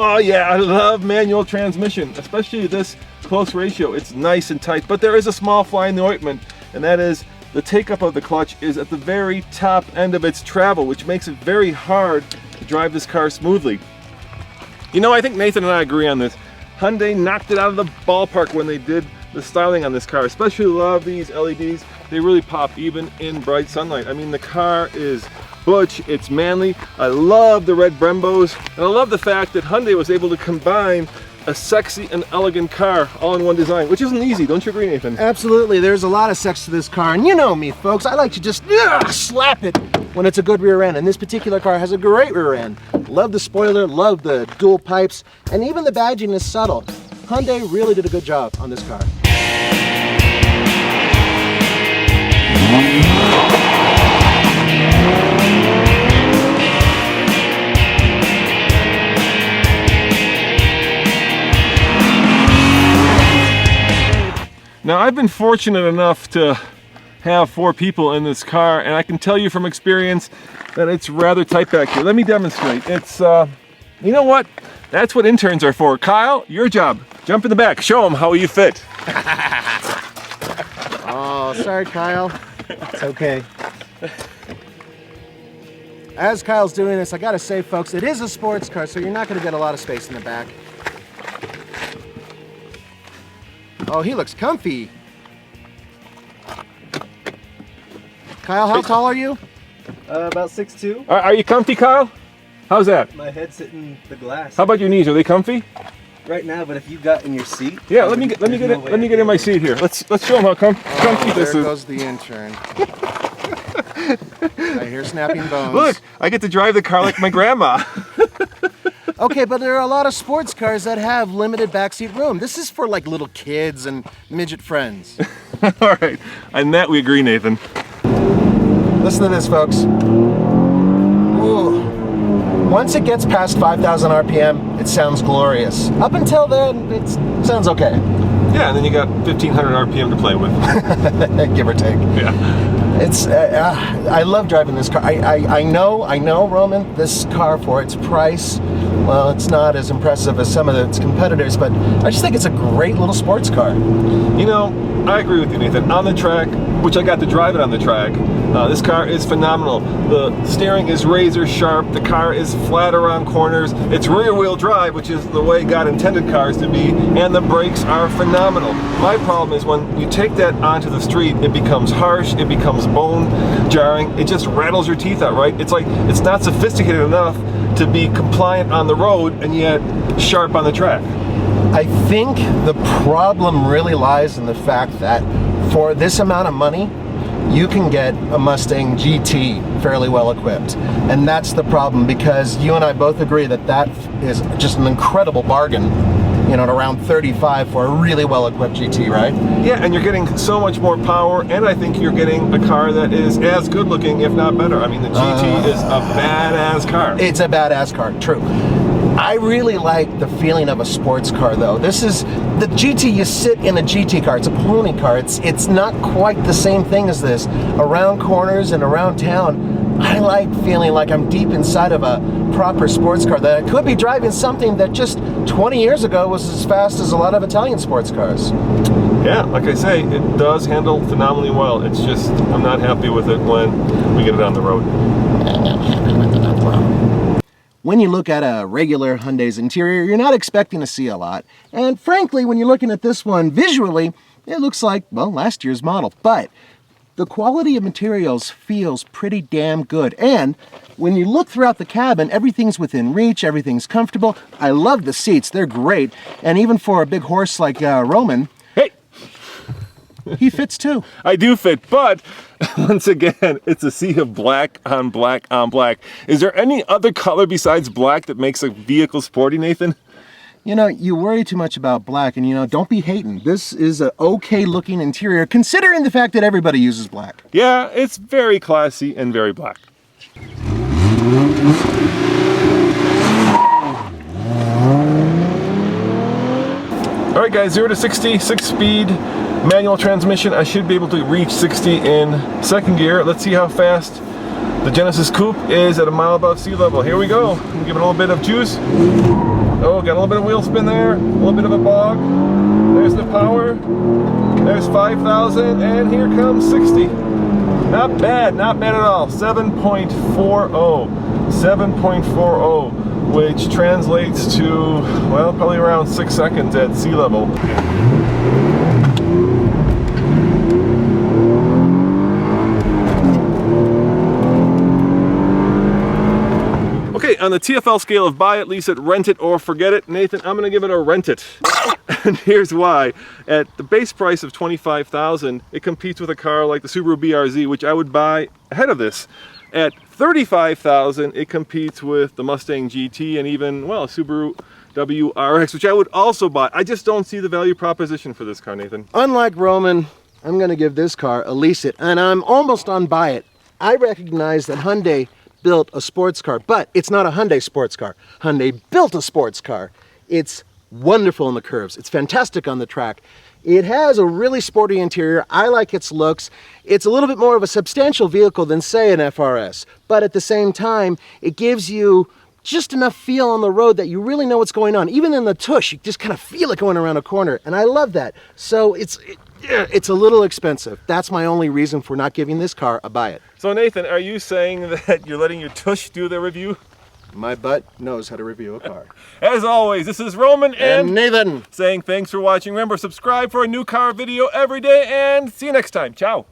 Oh yeah, I love manual transmission, especially this close ratio. It's nice and tight, but there is a small fly in the ointment, and that is the take-up of the clutch is at the very top end of its travel, which makes it very hard to drive this car smoothly. You know, I think Nathan and I agree on this. Hyundai knocked it out of the ballpark when they did the styling on this car. Especially love these LEDs. They really pop even in bright sunlight. I mean, the car is butch, it's manly. I love the red Brembos, and I love the fact that Hyundai was able to combine a sexy and elegant car all in one design, which isn't easy. Don't you agree, Nathan? Absolutely. There's a lot of sex to this car, and you know me, folks. I like to just slap it when it's a good rear end, and this particular car has a great rear end. Love the spoiler, love the dual pipes, and even the badging is subtle. Hyundai really did a good job on this car. Now, I've been fortunate enough to have 4 people in this car, and I can tell you from experience that it's rather tight back here. Let me demonstrate. It's, you know what? That's what interns are for. Kyle, your job. Jump in the back. Show them how you fit. Oh, sorry, Kyle. It's okay. As Kyle's doing this, I gotta say, folks, it is a sports car, so you're not gonna get a lot of space in the back. Oh, he looks comfy. Kyle, how tall are you? About 6'2". Are you comfy, Kyle? How's that? My head's hitting the glass. How about your knees? Are they comfy? Right now, but if you got in your seat. Yeah, let me get in my seat here. Let's show them how comfy this is. There goes the intern. I hear snapping bones. Look, I get to drive the car like my grandma. Okay, but there are a lot of sports cars that have limited backseat room. This is for like little kids and midget friends. All right, on that we agree, Nathan. Listen to this, folks. Ooh. Once it gets past 5,000 RPM, it sounds glorious. Up until then, it sounds okay. Yeah, and then you got 1,500 RPM to play with. Give or take. Yeah. It's, I love driving this car. I know, Roman, this car for its price, well, it's not as impressive as some of its competitors, but I just think it's a great little sports car. You know, I agree with you, Nathan. On the track, which I got to drive it on the track, this car is phenomenal. The steering is razor sharp, the car is flat around corners, it's rear wheel drive, which is the way God intended cars to be, and the brakes are phenomenal. My problem is when you take that onto the street, it becomes harsh, it becomes bone jarring, it just rattles your teeth out, right? It's like, it's not sophisticated enough to be compliant on the road and yet sharp on the track. I think the problem really lies in the fact that for this amount of money, you can get a Mustang GT fairly well equipped. And that's the problem, because you and I both agree that that is just an incredible bargain, you know, at around 35 for a really well equipped GT, right? Yeah, and you're getting so much more power, and I think you're getting a car that is as good looking, if not better. I mean, the GT is a badass car. It's a badass car, true. I really like the feeling of a sports car, though. This is the GT. You sit in a GT car. It's a pony car. It's not quite the same thing as this. Around corners and around town, I like feeling like I'm deep inside of a proper sports car, that I could be driving something that just 20 years ago was as fast as a lot of Italian sports cars. Yeah, like I say, it does handle phenomenally well. It's just, I'm not happy with it when we get it on the road. I'm not happy with it on the road. When you look at a regular Hyundai's interior, you're not expecting to see a lot. And frankly, when you're looking at this one visually, it looks like, well, last year's model. But the quality of materials feels pretty damn good. And when you look throughout the cabin, everything's within reach, everything's comfortable. I love the seats, they're great. And even for a big horse like Roman, hey, he fits too. I do fit, but once again, it's a sea of black on black on black. Is there any other color besides black that makes a vehicle sporty, Nathan? You know, you worry too much about black, and you know, don't be hating. This is an okay looking interior, considering the fact that everybody uses black. Yeah, it's very classy and very black. All right, guys, 0 to 60, 6-speed manual transmission. I should be able to reach 60 in second gear. Let's see how fast the Genesis Coupe is at a mile above sea level. Here we go. Give it a little bit of juice. Oh, got a little bit of wheel spin there, a little bit of a bog. There's the power. There's 5,000, and here comes 60. Not bad at all. 7.40. 7.40, which translates to, well, probably around 6 seconds at sea level. Okay, on the TFL scale of buy it, lease it, rent it, or forget it, Nathan, I'm gonna give it a rent it. And here's why. At the base price of $25,000, it competes with a car like the Subaru BRZ, which I would buy ahead of this. At $35,000, it competes with the Mustang GT and even, well, Subaru WRX, which I would also buy. I just don't see the value proposition for this car, Nathan. Unlike Roman, I'm gonna give this car a lease it, and I'm almost on buy it. I recognize that Hyundai built a sports car, but it's not a Hyundai sports car. Hyundai built a sports car. It's wonderful in the curves. It's fantastic on the track. It has a really sporty interior. I like its looks. It's a little bit more of a substantial vehicle than, say, an FRS, but at the same time, it gives you just enough feel on the road that you really know what's going on. Even in the tush, you just kind of feel it going around a corner, and I love that. So it's a little expensive. That's my only reason for not giving this car a buy it. So Nathan, are you saying that you're letting your tush do the review? My butt knows how to review a car. As always, this is Roman And Nathan. saying thanks for watching. Remember, subscribe for a new car video every day, and see you next time. Ciao.